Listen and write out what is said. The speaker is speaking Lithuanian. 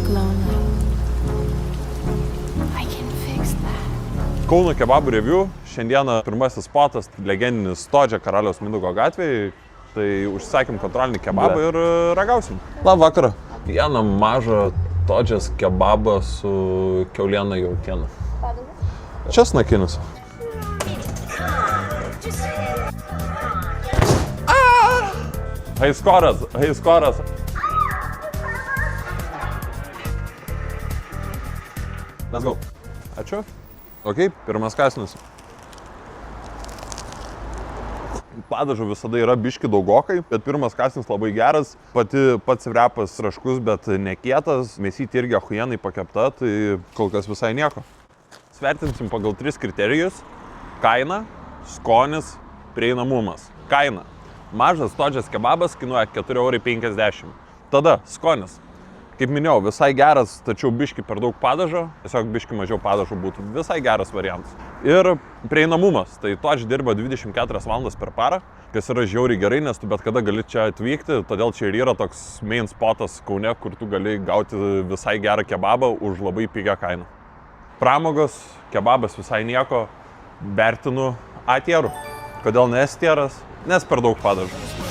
lonely. I can fix that. Kauno kebabų review. Šiandieną pirmasis spotas, legendinis Todžia Karaliaus Mindaugo gatvėje. Tai užsisakėm kontrolinį kebabą ir ragausim. Labą vakarą. Vieną mažą Todžias kebabą su kiauliena jautiena. Česnakinis. Haiskoras. Let's go. Ačiū. Ok, pirmas kąsnis. Padažų visada yra biški daugokai, bet pirmas kąsnis labai geras. Pats repas raškus, bet nekietas. Mėsytė irgi achujenai pakepta, tai kol kas visai nieko. Svertinsim pagal 3 kriterijus. Kaina, skonis, prieinamumas. Kaina. Mažas Todžias kebabas kainuoja 4,50 €. Tada skonis. Kaip minėjau, visai geras, tačiau biški per daug padažo. Tiesiog biški mažiau padažo būtų visai geras variantas. Ir prieinamumas. Tai Todži dirba 24 valandas per parą, kas yra žiauriai gerai, nes tu bet kada gali čia atvykti. Todėl čia ir yra toks main spotas Kaune, kur tu gali gauti visai gerą kebabą už labai pigią kainą. Pramogos, kebabas visai nieko, vertinu A tierų. Kodėl ne S tieras? Nes per daug padažų.